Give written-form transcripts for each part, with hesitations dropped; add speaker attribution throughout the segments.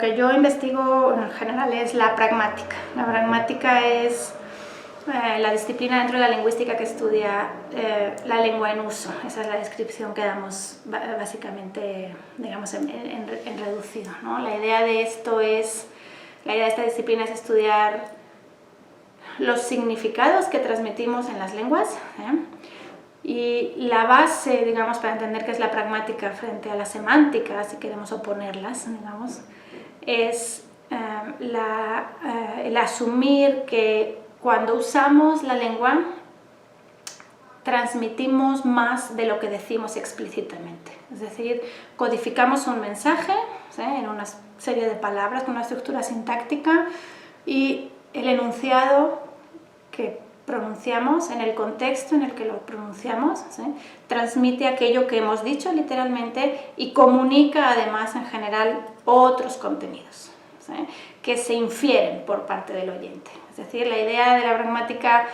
Speaker 1: que yo investigo en general es la pragmática. La pragmática es la disciplina dentro de la lingüística que estudia la lengua en uso. Esa es la descripción que damos básicamente, digamos, en reducido, ¿no? La idea de esta disciplina es estudiar los significados que transmitimos en las lenguas, y la base, digamos, para entender qué es la pragmática frente a la semántica, si queremos oponerlas, digamos, es el asumir que cuando usamos la lengua transmitimos más de lo que decimos explícitamente. Es decir, codificamos un mensaje, ¿sí?, en una serie de palabras con una estructura sintáctica, y el enunciado que pronunciamos, en el contexto en el que lo pronunciamos, ¿sí?, transmite aquello que hemos dicho literalmente y comunica además en general otros contenidos, ¿sí?, que se infieren por parte del oyente. Es decir, la idea de la pragmática,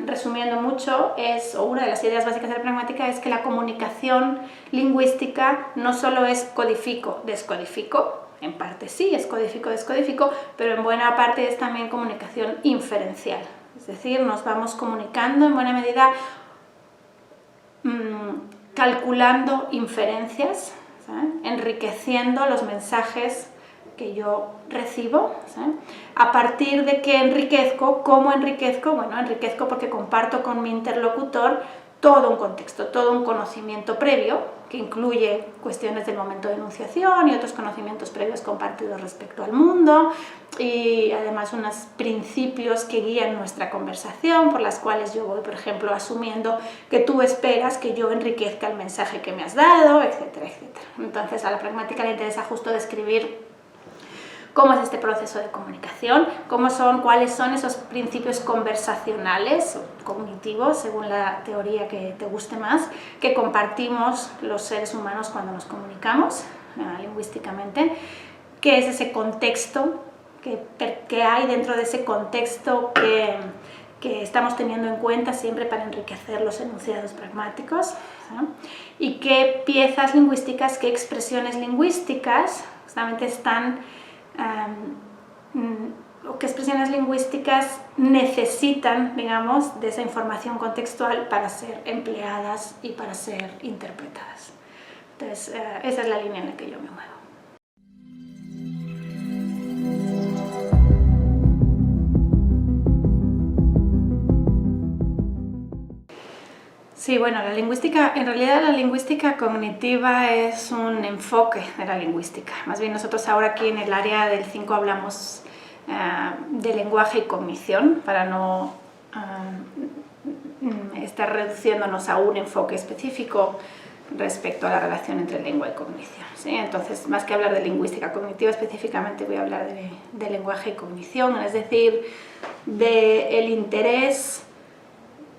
Speaker 1: resumiendo mucho, o una de las ideas básicas de la pragmática es que la comunicación lingüística no solo es codifico, descodifico, en parte sí, es codifico, descodifico, pero en buena parte es también comunicación inferencial. Es decir, nos vamos comunicando en buena medida calculando inferencias, ¿sabes?, enriqueciendo los mensajes que yo recibo, ¿sabes?, a partir de que enriquezco. ¿Cómo enriquezco? Bueno, enriquezco porque comparto con mi interlocutor todo un contexto, todo un conocimiento previo, que incluye cuestiones del momento de enunciación y otros conocimientos previos compartidos respecto al mundo, y además unos principios que guían nuestra conversación, por las cuales yo voy, por ejemplo, asumiendo que tú esperas que yo enriquezca el mensaje que me has dado, etcétera, etcétera. Entonces, a la pragmática le interesa justo describir cómo es este proceso de comunicación, cuáles son esos principios conversacionales o cognitivos, según la teoría que te guste más, que compartimos los seres humanos cuando nos comunicamos lingüísticamente, qué es ese contexto que hay dentro de ese contexto que estamos teniendo en cuenta siempre para enriquecer los enunciados pragmáticos, ¿sí?, y qué piezas lingüísticas, qué expresiones lingüísticas justamente o qué expresiones lingüísticas necesitan, digamos, de esa información contextual para ser empleadas y para ser interpretadas. Entonces, esa es la línea en la que yo me muevo. Sí, bueno, en realidad la lingüística cognitiva es un enfoque de la lingüística. Más bien nosotros ahora aquí en el área del 5 hablamos de lenguaje y cognición, para no estar reduciéndonos a un enfoque específico respecto a la relación entre lengua y cognición, ¿sí? Entonces, más que hablar de lingüística cognitiva específicamente, voy a hablar de lenguaje y cognición, es decir, del interés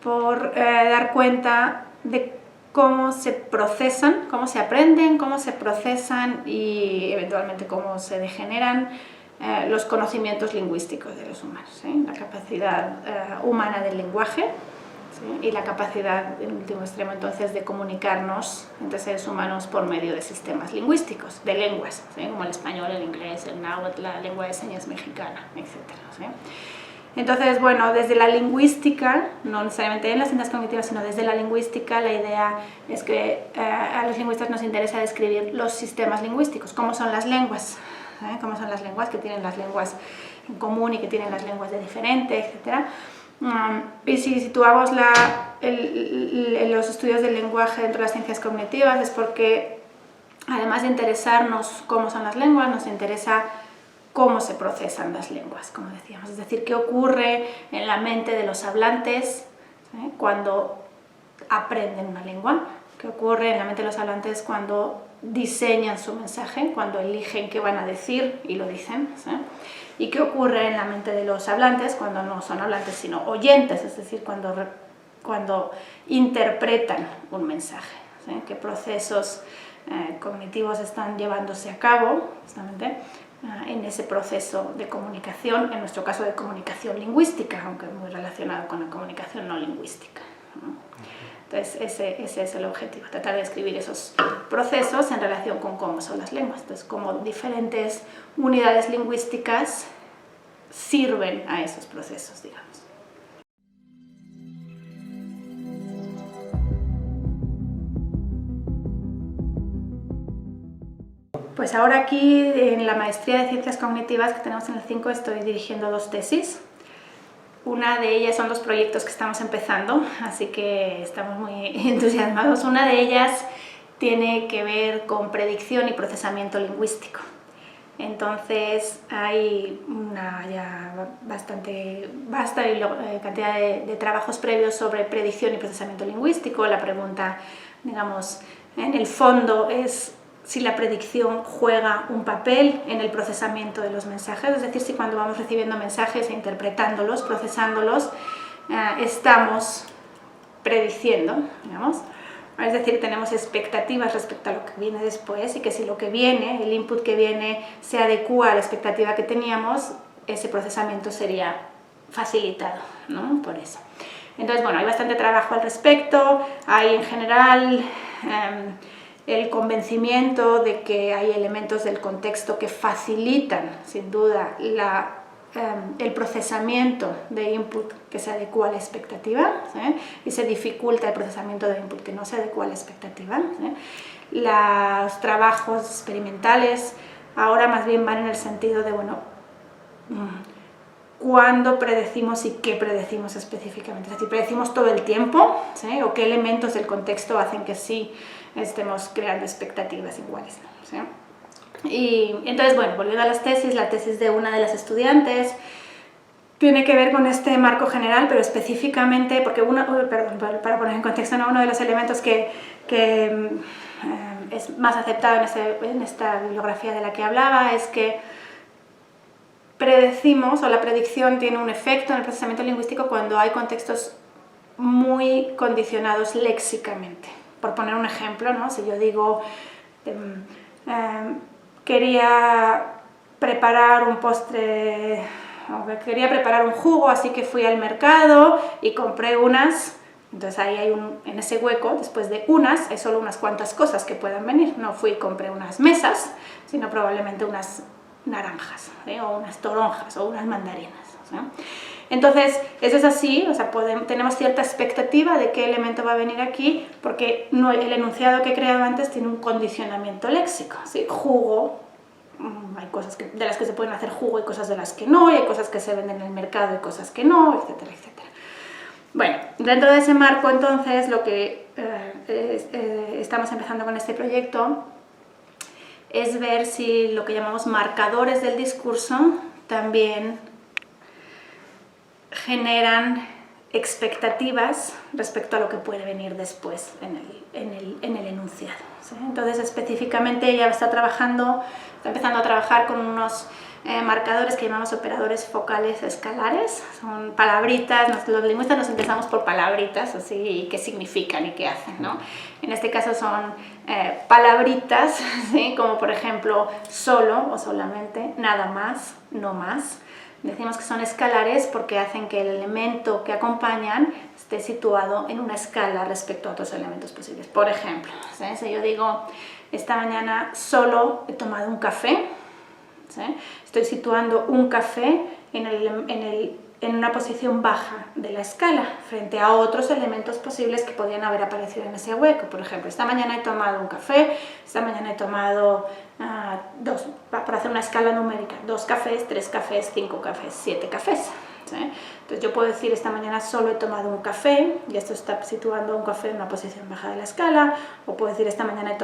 Speaker 1: por dar cuenta de cómo se procesan, cómo se aprenden, cómo se procesan y eventualmente cómo se degeneran los conocimientos lingüísticos de los humanos, ¿sí?, la capacidad humana del lenguaje, ¿sí?, y la capacidad, en último extremo, entonces, de comunicarnos entre seres humanos por medio de sistemas lingüísticos, de lenguas, ¿sí?, como el español, el inglés, el náhuatl, la lengua de señas mexicana, etc., ¿sí? Entonces, bueno, desde la lingüística, no necesariamente en las ciencias cognitivas, sino desde la lingüística, la idea es que a los lingüistas nos interesa describir los sistemas lingüísticos, cómo son las lenguas, ¿eh?, cómo son las lenguas, que tienen las lenguas en común y que tienen las lenguas de diferente, etc. Y si situamos los estudios del lenguaje dentro de las ciencias cognitivas, es porque, además de interesarnos cómo son las lenguas, nos interesa cómo se procesan las lenguas, como decíamos, es decir, qué ocurre en la mente de los hablantes, ¿sí?, cuando aprenden una lengua, qué ocurre en la mente de los hablantes cuando diseñan su mensaje, cuando eligen qué van a decir y lo dicen, ¿sí?, y qué ocurre en la mente de los hablantes cuando no son hablantes sino oyentes, es decir, cuando interpretan un mensaje, ¿sí?, qué procesos cognitivos están llevándose a cabo justamente en ese proceso de comunicación, en nuestro caso de comunicación lingüística, aunque muy relacionado con la comunicación no lingüística, ¿no? Entonces ese es el objetivo, tratar de describir esos procesos en relación con cómo son las lenguas, entonces cómo diferentes unidades lingüísticas sirven a esos procesos, digamos. Pues ahora aquí en la maestría de Ciencias Cognitivas que tenemos en el 5 estoy dirigiendo 2 tesis. Una de ellas son los proyectos que estamos empezando, así que estamos muy entusiasmados. Una de ellas tiene que ver con predicción y procesamiento lingüístico. Entonces hay una ya bastante vasta cantidad de trabajos previos sobre predicción y procesamiento lingüístico. La pregunta, digamos, en el fondo es si la predicción juega un papel en el procesamiento de los mensajes, es decir, si cuando vamos recibiendo mensajes e interpretándolos, procesándolos, estamos prediciendo, digamos. Es decir, tenemos expectativas respecto a lo que viene después y que si lo que viene, el input que viene, se adecua a la expectativa que teníamos, ese procesamiento sería facilitado, ¿no? Por eso. Entonces, bueno, hay bastante trabajo al respecto, hay en general el convencimiento de que hay elementos del contexto que facilitan, sin duda, el procesamiento de input que se adecua a la expectativa, ¿sí? Y se dificulta el procesamiento de input que no se adecua a la expectativa, ¿sí? Los trabajos experimentales ahora más bien van en el sentido de, bueno, cuándo predecimos y qué predecimos específicamente, es decir, predecimos todo el tiempo, ¿sí? O qué elementos del contexto hacen que sí estemos creando expectativas iguales, ¿sí? Y entonces, bueno, volviendo a las tesis, la tesis de una de las estudiantes tiene que ver con este marco general, pero específicamente, porque para poner en contexto, ¿no? Uno de los elementos que es más aceptado en esta bibliografía de la que hablaba es que predecimos, o la predicción tiene un efecto en el procesamiento lingüístico cuando hay contextos muy condicionados léxicamente. Por poner un ejemplo, ¿no? Si yo digo, quería preparar un postre, quería preparar un jugo, así que fui al mercado y compré unas, entonces ahí hay en ese hueco, después de unas, hay solo unas cuantas cosas que puedan venir. No fui y compré unas mesas, sino probablemente unas naranjas, ¿sí? O unas toronjas o unas mandarinas, ¿sí? Entonces, eso es así, o sea, tenemos cierta expectativa de qué elemento va a venir aquí, porque el enunciado que he creado antes tiene un condicionamiento léxico, ¿sí? Jugo, hay cosas de las que se pueden hacer jugo y cosas de las que no, y hay cosas que se venden en el mercado y cosas que no, etcétera, etcétera. Bueno, dentro de ese marco, entonces, lo que estamos empezando con este proyecto es ver si lo que llamamos marcadores del discurso también generan expectativas respecto a lo que puede venir después en el enunciado, ¿sí? Entonces, específicamente ella está empezando a trabajar con unos marcadores que llamamos operadores focales escalares. Son palabritas, los lingüistas nos interesamos por palabritas, así, y qué significan y qué hacen, ¿no? En este caso son palabritas, ¿sí? Como por ejemplo solo o solamente, nada más, no más. Decimos que son escalares porque hacen que el elemento que acompañan esté situado en una escala respecto a otros elementos posibles. Por ejemplo, ¿sí? Si yo digo, esta mañana solo he tomado un café, ¿sí? Estoy situando un café en una posición baja de la escala frente a otros elementos posibles que podrían haber aparecido en ese hueco. Por ejemplo, esta mañana he tomado un café, esta mañana he tomado para hacer una escala numérica, 2 cafés, 3 cafés, 5 cafés, 7 cafés, ¿sí? Entonces yo puedo decir, esta mañana solo he tomado un café, y esto está situando un café en una posición baja de la escala, o puedo decir, esta mañana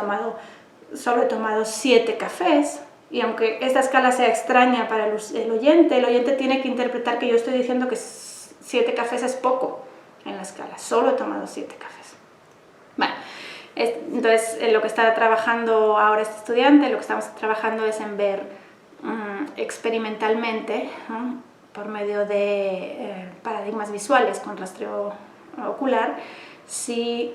Speaker 1: solo he tomado 7 cafés, y aunque esta escala sea extraña para el oyente tiene que interpretar que yo estoy diciendo que 7 cafés es poco en la escala, solo he tomado 7 cafés. Bueno, entonces lo que está trabajando ahora este estudiante, lo que estamos trabajando es en ver experimentalmente, por medio de paradigmas visuales con rastreo ocular, si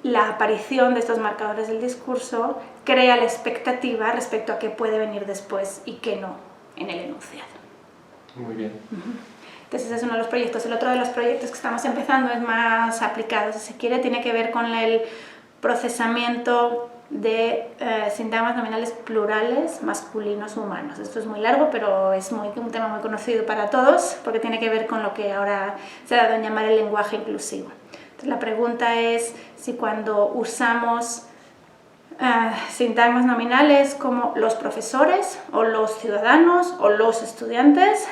Speaker 1: la aparición de estos marcadores del discurso crea la expectativa respecto a qué puede venir después y qué no en el enunciado.
Speaker 2: Muy bien.
Speaker 1: Entonces ese es uno de los proyectos. El otro de los proyectos que estamos empezando es más aplicado, si se quiere, tiene que ver con el procesamiento de sintagmas nominales plurales masculinos humanos. Esto es muy largo, pero es un tema muy conocido para todos porque tiene que ver con lo que ahora se ha dado en llamar el lenguaje inclusivo. Entonces, la pregunta es si cuando usamos sintagmas nominales como los profesores o los ciudadanos o los estudiantes,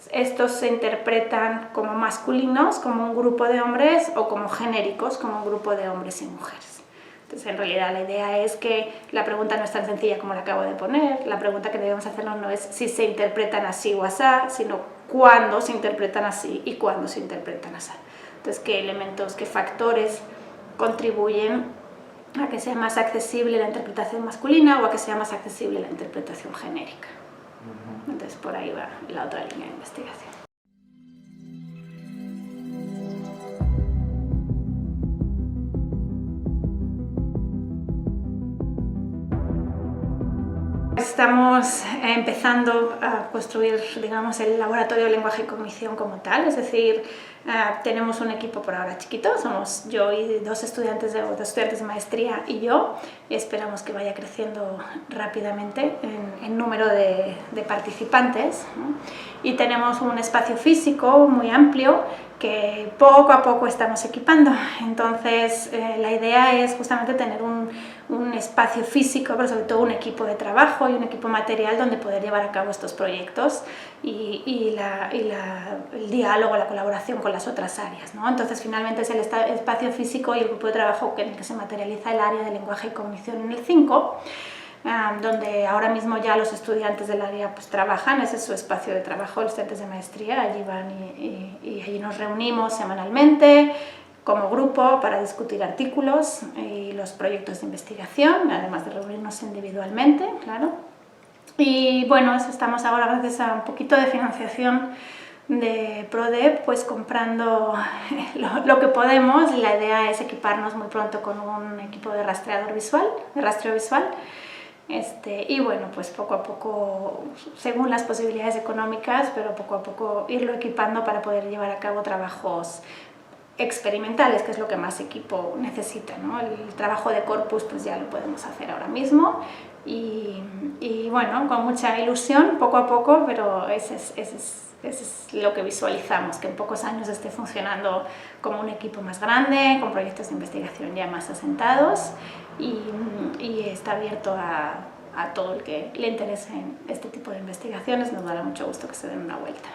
Speaker 1: estos se interpretan como masculinos, como un grupo de hombres, o como genéricos, como un grupo de hombres y mujeres. Entonces, en realidad, la idea es que la pregunta no es tan sencilla como la acabo de poner. La pregunta que debemos hacernos no es si se interpretan así o asá, sino cuándo se interpretan así y cuándo se interpretan asá. Entonces, qué elementos, qué factores contribuyen a que sea más accesible la interpretación masculina o a que sea más accesible la interpretación genérica. Entonces, por ahí va la otra línea de investigación. Estamos empezando a construir, digamos, el laboratorio de lenguaje y cognición como tal, es decir, tenemos un equipo por ahora chiquito, somos yo y dos estudiantes de maestría y yo, y esperamos que vaya creciendo rápidamente en número de participantes, ¿no? Y tenemos un espacio físico muy amplio que poco a poco estamos equipando. Entonces, la idea es justamente tener un espacio físico, pero sobre todo un equipo de trabajo y un equipo material donde poder llevar a cabo estos proyectos y el diálogo, la colaboración con las otras áreas, ¿no? Entonces, finalmente es el espacio físico y el grupo de trabajo en el que se materializa el área de lenguaje y cognición en el 5, donde ahora mismo ya los estudiantes del área pues trabajan, ese es su espacio de trabajo, los estudiantes de maestría, allí van y allí nos reunimos semanalmente como grupo para discutir artículos y los proyectos de investigación, además de reunirnos individualmente, claro. Y bueno, eso estamos ahora gracias a un poquito de financiación de ProDev, pues comprando lo que podemos. La idea es equiparnos muy pronto con un equipo de rastreo visual. Y bueno, pues poco a poco, según las posibilidades económicas, pero poco a poco irlo equipando para poder llevar a cabo trabajos experimentales, que es lo que más equipo necesita, ¿no? El trabajo de corpus pues ya lo podemos hacer ahora mismo y bueno, con mucha ilusión, poco a poco, pero ese es lo que visualizamos, que en pocos años esté funcionando como un equipo más grande, con proyectos de investigación ya más asentados y está abierto a todo el que le interese en este tipo de investigaciones. Nos dará mucho gusto que se den una vuelta.